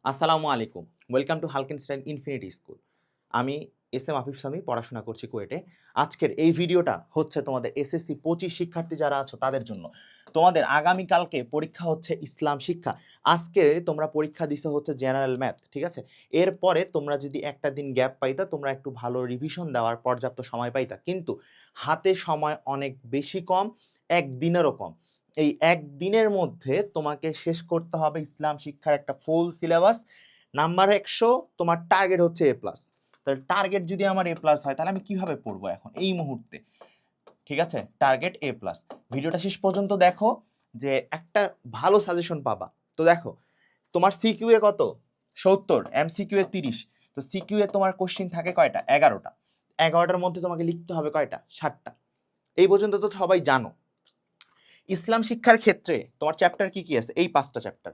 আসসালামু আলাইকুম। Welcome to Halkenstein infinity school. আমি এস এম আফিফ সামি, পড়াশোনা করছি কুয়েটে। আজকের এই ভিডিওটা হচ্ছে তোমাদের এসএসসি ২৫ শিক্ষার্থী যারা আছো তাদের জন্য। তোমাদের আগামীকালকে পরীক্ষা হচ্ছে ইসলাম শিক্ষা। আজকে তোমরা পরীক্ষা দিছো হচ্ছে জেনারেল ম্যাথ, ঠিক আছে? এরপরে তোমরা যদি একটা দিন গ্যাপ পাইতা, তোমরা একটু ভালো রিভিশন দেওয়ার পর্যাপ্ত সময় পাইতা। কিন্তু হাতে সময় অনেক বেশি কম, একদিনেরও কম। এই একদিনের মধ্যে তোমাকে শেষ করতে হবে ইসলাম শিক্ষার একটা ফুল সিলেবাস। নাম্বার ১০০, তোমার টার্গেট হচ্ছে এ প্লাস। তাহলে টার্গেট যদি আমার এ প্লাস হয়, তাহলে আমি কিভাবে পড়বো এখন এই মুহূর্তে? ঠিক আছে, টার্গেট এ প্লাস। ভিডিওটা শেষ পর্যন্ত দেখো, যে একটা ভালো সাজেশন পাবা। তো দেখো, তোমার সিকিউ এ কত? ৭০, এমসিকিউ এ ৩০। তো সিকিউ এ তোমার কোশ্চিন থাকে কয়টা? ১১টা। ১১টার মধ্যে তোমাকে লিখতে হবে কয়টা? ৬০টা। এই পর্যন্ত তো সবাই জানো। ইসলাম শিক্ষার ক্ষেত্রে তোমার চ্যাপ্টার কি কি আছে? এই ৫টা চ্যাপ্টার।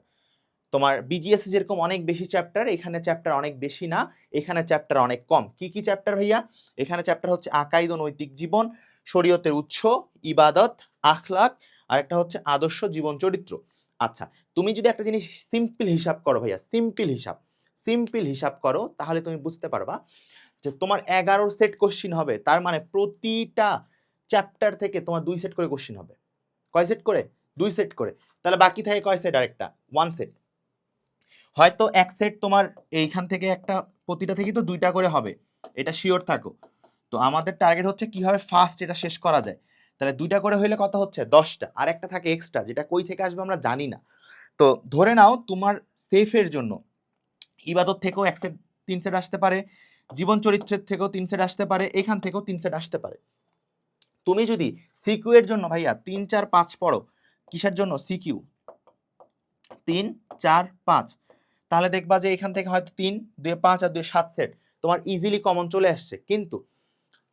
তোমার বিজিএস যেরকম অনেক বেশি চ্যাপ্টার, এখানে চ্যাপ্টার অনেক বেশি না, এখানে চ্যাপ্টার অনেক কম। কি কি চ্যাপ্টার ভাইয়া? এখানে চ্যাপ্টার হচ্ছে আকাইদ ও নৈতিক জীবন, শরীয়তের উৎস, ইবাদত, আখলাক, আর একটা হচ্ছে আদর্শ জীবন চরিত্র। আচ্ছা, তুমি যদি একটা জিনিস সিম্পল হিসাব করো ভাইয়া, সিম্পল হিসাব করো, তাহলে তুমি বুঝতে পারবা যে তোমার ১১ সেট কোশ্চিন হবে, তার মানে প্রতিটা চ্যাপ্টার থেকে তোমার ২ সেট করে কোশ্চিন হবে। কয় সেট করে? ২ সেট করে। তাহলে বাকি থাকে কয় সেট? আরেকটা 1 সেট। হয়তো এক সেট তোমার এইখান থেকে একটা, প্রতিটা থেকে তো ২টা করে হবে, এটা শিওর থাকো। তো আমাদের টার্গেট হচ্ছে কিভাবে ফাস্ট এটা শেষ করা যায়। তাহলে ২টা করে হইলে কত হচ্ছে? ১০টা। আর একটা থাকে এক্সট্রা, যেটা কই থেকে আসবে আমরা জানি না। তো ধরে নাও তোমার সেফের জন্য ইবাদত থেকেও ১ সেট ৩ সেট আসতে পারে, জীবন চরিত্রের থেকেও ৩ সেট আসতে পারে, এখান থেকেও ৩ সেট আসতে পারে। তুমি যদি সিকিউ এর জন্য ভাইয়া ৩, ৪, ৫ পড়ো, কিসের জন্য? সিকিউ ৩, ৪, ৫, তাহলে দেখবা যে এখান থেকে হয়তো ৩, ২, ৫ আর ২, ৭ সেট তোমার ইজিলি কমন চলে আসছে। কিন্তু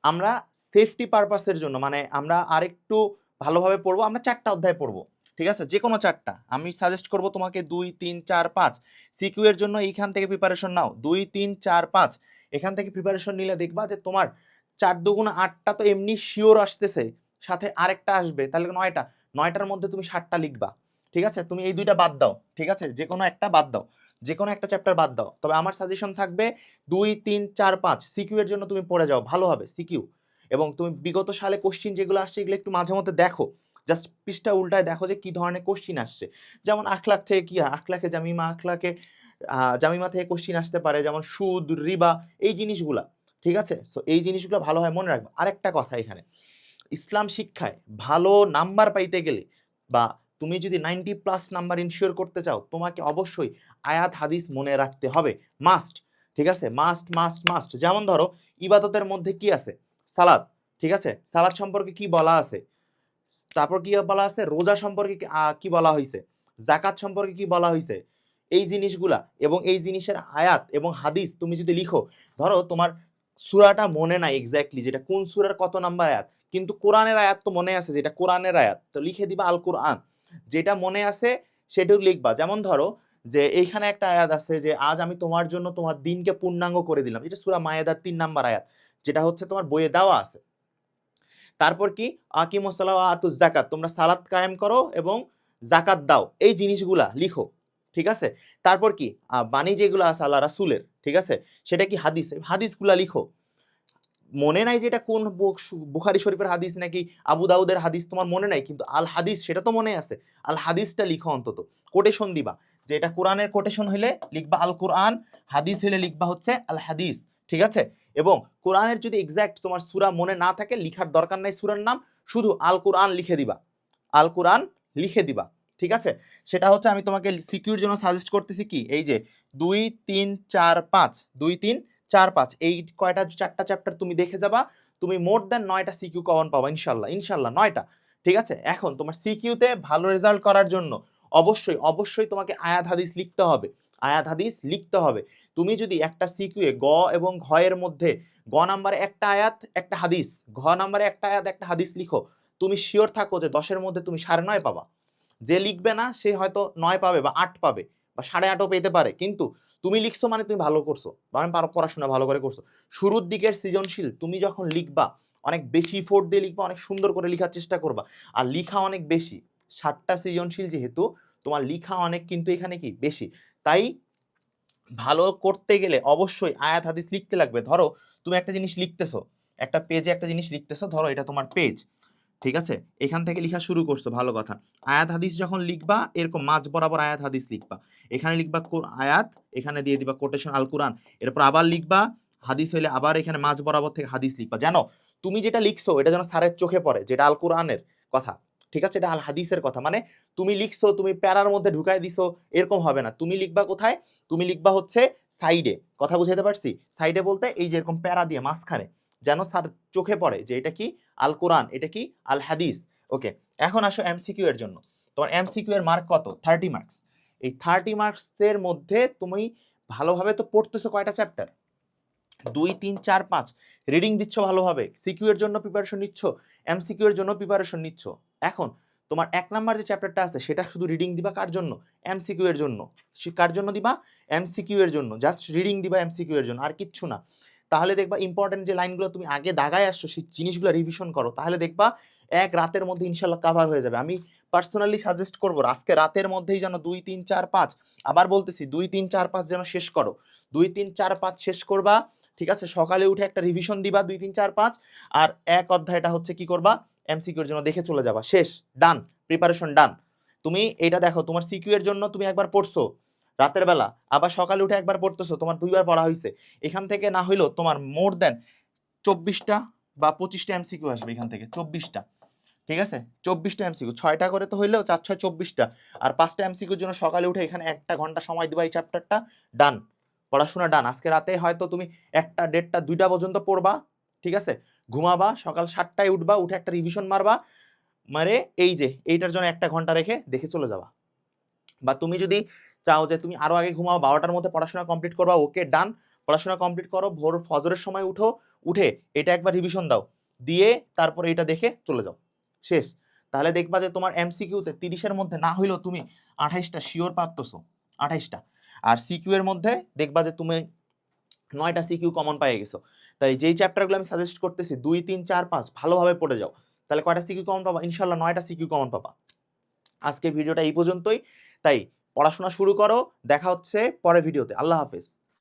আমরা সেফটি পারপাসের জন্য, মানে আমরা আরেকটু ভালোভাবে পড়বো, আমরা ৪টা অধ্যায় পড়বো, ঠিক আছে? যে কোনো ৪টা। আমি সাজেস্ট করব তোমাকে ২, ৩, ৪, ৫। সিকিউ এর জন্য এইখান থেকে প্রিপারেশন নাও, ২, ৩, ৪, ৫। এখান থেকে প্রিপারেশন নিলে দেখবা যে তোমার ৪ দুগুণ ৮টা তো এমনি শিওর আসতেছে, সাথে আরেকটা আসবে, তাহলে ৯টা। ৯টার মধ্যে তুমি ৭টা লিখবা, ঠিক আছে? তুমি এই ২টা বাদ দাও, ঠিক আছে? যে কোনো একটা বাদ দাও, যে কোনো একটা চ্যাপ্টার বাদ দাও। তবে আমার সাজেশন থাকবে ২, ৩, ৪, ৫ সিকিউ এর জন্য তুমি পড়ে যাও, ভালো হবে সিকিউ। এবং তুমি বিগত সালে কোশ্চিন যেগুলো আসছে, এগুলো একটু মাঝে মধ্যে দেখো, জাস্ট পৃষ্ঠা উল্টায় দেখো যে কি ধরনের কোশ্চিন আসছে। যেমন আখলাক থেকে কি হয়? আখলাকে জামিমা, আখলাকে জামিমা থেকে কোশ্চিন আসতে পারে, যেমন সুদ, রিবা, এই জিনিসগুলা, ঠিক আছে? সো এই জিনিসগুলো ভালো হয় মনে রাখবে। আরেকটা কথা এখানে, ইসলাম শিক্ষায় ভালো নাম্বার পাইতে গেলে, বা তুমি যদি 90 প্লাস নাম্বার ইনশিওর করতে চাও, তোমাকে অবশ্যই আয়াত হাদিস মনে রাখতে হবে, মাস্ট। ঠিক আছে, মাস্ট মাস্ট মাস্ট। যেমন ধরো, ইবাদতের মধ্যে কি আছে? সালাত, ঠিক আছে? সালাত সম্পর্কে কি বলা আছে? তারপর কি বলা আছে? রোজা সম্পর্কে কি বলা হয়েছে? জাকাত সম্পর্কে কি বলা হয়েছে? এই জিনিসগুলা এবং এই জিনিসের আয়াত এবং হাদিস তুমি যদি লিখো, ধরো তোমার সূরাটা মনে নাই এক্স্যাক্টলি, যেটা কোন সূরার কত নাম্বার আয়াত, কিন্তু কোরআনের আয়াত তো মনে আছে, যেটা কোরআনের আয়াত, তো লিখে দিবা আল কোরআন। যেটা মনে আছে সেটাও লিখবা। যেমন ধরো যে এইখানে একটা আয়াত আছে যে আজ আমি তোমার জন্য তোমার দিনকে পূর্ণাঙ্গ করে দিলাম, এটা সূরা মায়েদার ৩ নাম্বার আয়াত, যেটা হচ্ছে তোমার বইয়ে দেওয়া আছে। তারপর কি? আকিমুস সালাহ ওয়া আতুজ যাকাত, তোমরা সালাত কায়েম করো এবং যাকাত দাও, এই জিনিসগুলা লিখো, ঠিক আছে? তারপর কি? বাণী যেগুলো আছে আল্লাহ রাসূলের, ঠিক আছে? সেটা কি হাদিস, হাদিসগুলা লিখো। মনে নাই যে এটা কোন বুখারী শরীফের হাদিস নাকি আবু দাউদের হাদিস, তোমার মনে নাই, কিন্তু আল হাদিস সেটা তো মনে আছে। আল হাদিসটা লিখো অন্তত, কোটেশন দিবা, যে এটা কোরআনের কোটেশন হইলে লিখবা আল কোরআন, হাদিস হইলে লিখবা হচ্ছে আল হাদিস, ঠিক আছে? এবং কোরআনের যদি এক্সাক্ট তোমার সূরা মনে না থাকে, লিখার দরকার নাই সূরার নাম, শুধু আল কোরআন লিখে দিবা, আল কোরআন লিখে দিবা, ঠিক আছে? সেটা হচ্ছে আমি তোমাকে সিকিউর জন্য সাজেস্ট করতেছি কি, এই যে ২, ৩, ৪, ৫, ২, ৩, ৪, ৫, এই কয়টা ৪টা চ্যাপ্টার তুমি দেখে যাবা, তুমি মোর দ্যান ৯টা সিকিউ কমন পাবা ইনশাল্লাহ, ইনশাল্লাহ ৯টা, ঠিক আছে? এখন তোমার সিকিউতে ভালো রেজাল্ট করার জন্য অবশ্যই অবশ্যই তোমাকে আয়াত হাদিস লিখতে হবে, আয়াত হাদিস লিখতে হবে। তুমি যদি একটা সিকিউয়ে গ এবং ঘ এর মধ্যে গ নাম্বারে একটা আয়াত একটা হাদিস, ঘ নাম্বারে একটা আয়াত একটা হাদিস লিখো, তুমি শিওর থাকো যে ১০-এর মধ্যে তুমি ৯.৫ পাবা। যে লিখবে না সে হয়তো ৯ পাবে বা ৮ পাবে বা ৮.৫ও পেতে পারে, কিন্তু তুমি লিখছো মানে তুমি ভালো করছো, মানে পড়াশোনা ভালো করে করছো। শুরুর দিকের সৃজনশীল তুমি যখন লিখবা, অনেক বেশি এফোর্ট দিয়ে লিখবা, অনেক সুন্দর করে লিখার চেষ্টা করবা, আর লিখা অনেক বেশি, ৭টা সৃজনশীল যেহেতু, তোমার লিখা অনেক কিন্তু এখানে কি বেশি, তাই ভালো করতে গেলে অবশ্যই আয়াত হাদিস লিখতে লাগবে। ধরো তুমি একটা জিনিস লিখতেছো, একটা পেজে একটা জিনিস লিখতেছো, ধরো এটা তোমার পেজ, ঠিক আছে, এখান থেকে লেখা শুরু করছো, ভালো কথা। আয়াত হাদিস যখন লিখবা এরকম মাঝ বরাবর আয়াত হাদিস লিখবা, এখানে লিখবা আয়াত, এখানে দিয়ে দিবা কোটেশন আল কোরআন, এরপর আবার লিখবা হাদিস হইলে আবার এখানে মাঝ বরাবর থেকে হাদিস লিখবা। জানো তুমি যেটা লিখছো এটা যেন স্যারের চোখে পড়ে, যেটা আল কোরআনের কথা, ঠিক আছে, এটা আল হাদিসের কথা। মানে তুমি লিখছো, তুমি প্যারার মধ্যে ঢুকাই দিছো, এরকম হবে না। তুমি লিখবা কোথায়? তুমি লিখবা হচ্ছে সাইডে, কথা বুঝাইতে পারছি? সাইডে বলতে এই যে এরকম প্যারা দিয়ে মাঝখানে, যেন স্যার চোখে পড়ে যে এটা কি আল কোরআন, এটা কি আল হাদিস। ওকে, এখন আসো এমসিকিউ এর জন্য। তোমার এমসিকিউ এর মার্ক কত? 30 মার্কস। এই 30 মার্কসের মধ্যে তুমি ভালোভাবে তো পড়তেছো কয়টা চ্যাপ্টার? 2 3 4 5 রিডিং দিচ্ছ ভালোভাবে, সিকিউ এর জন্য প্রিপারেশন নিচ্ছ, এমসিকিউ এর জন্য প্রিপারেশন নিচ্ছ। এখন তোমার 1 নাম্বার যে চ্যাপ্টারটা আছে সেটা শুধু রিডিং দিবা কার জন্য? এমসিকিউ এর জন্য। কার জন্য দিবা? এমসিকিউ এর জন্য। জাস্ট রিডিং দিবা এমসিকিউ এর জন্য, আর কিচ্ছু না। তাহলে দেখবা ইম্পর্টেন্ট যে লাইনগুলো তুমি আগে দাগায় আসছো সেই জিনিসগুলো রিভিশন করো, তাহলে দেখবা এক রাতের মধ্যে ইনশাল্লাহ কভার হয়ে যাবে। আমি পার্সোনালি সাজেস্ট করবো আজকে রাতের মধ্যেই যেন 2 3 4 5, আবার বলতেছি 2 3 4 5 যেন শেষ করো। 2 3 4 5 শেষ করবা, ঠিক আছে, সকালে উঠে একটা রিভিশন দিবা 2 3 4 5, আর এক অধ্যায়টা হচ্ছে কি করবা? এমসিকিউ এর জন্য দেখে চলে যাবা, শেষ, ডান, প্রিপারেশন ডান। তুমি এটা দেখো, তোমার সিকিউ এর জন্য তুমি একবার পড়ছো রাতের বেলা, আবার সকালে উঠে একবার পড়তেছো, তোমার 2বার পড়া হয়েছে। এখান থেকে না হইলেও তোমার মোর দেন 24টা বা 25টা এমসিকিউ আসবে এখান থেকে, 24টা, ঠিক আছে, 24টা এমসিকিউ, 6টা করে তো হইলেও 4 6 24টা, আর 5টা এমসিকিউর জন্য সকালে উঠে এখানে 1টা ঘন্টা সময় দিবা, এই চ্যাপ্টারটা ডান, পড়াশোনা ডান। আজকে রাতে হয়তো তুমি 1টা 1:30 2টা পর্যন্ত পড়বা, ঠিক আছে, ঘুমাবা, সকাল 7টায় উঠবা, উঠে একটা রিভিশন মারবা, মারে এই যে এইটার জন্য 1টা ঘন্টা রেখে দেখে চলে যাবা। বা তুমি যদি চাও যে তুমি আরো আগে ঘুমাও, 12টার মধ্যে পড়াশোনা কমপ্লিট করবা, ওকে ডান, পড়াশোনা কমপ্লিট করো, ভোর ফজরের সময় উঠো, উঠে এটা একবার রিভিশন দাও, দিয়ে তারপরে এটা দেখে চলে যাও, শেষ। তাহলে দেখবা যে তোমার এমসিকিউতে 30-এর মধ্যে না হইলেও তুমি 28টা শিওর পারতেছো, 28টা। আর সিকিউ এর মধ্যে দেখবা যে তুমি 9টা সিকিউ কমন পেয়ে গেছো। তাই যেই চ্যাপ্টারগুলো আমি সাজেস্ট করতেছি 2 3 4 5 ভালোভাবে পড়ে যাও, তাহলে কয়টা সিকিউ কমন পাবা? ইনশাআল্লাহ 9টা সিকিউ কমন পাবা। আজকে ভিডিওটা এই পর্যন্তই, তাই পড়াশোনা শুরু করো, দেখা হচ্ছে পরের ভিডিওতে। আল্লাহ হাফেজ।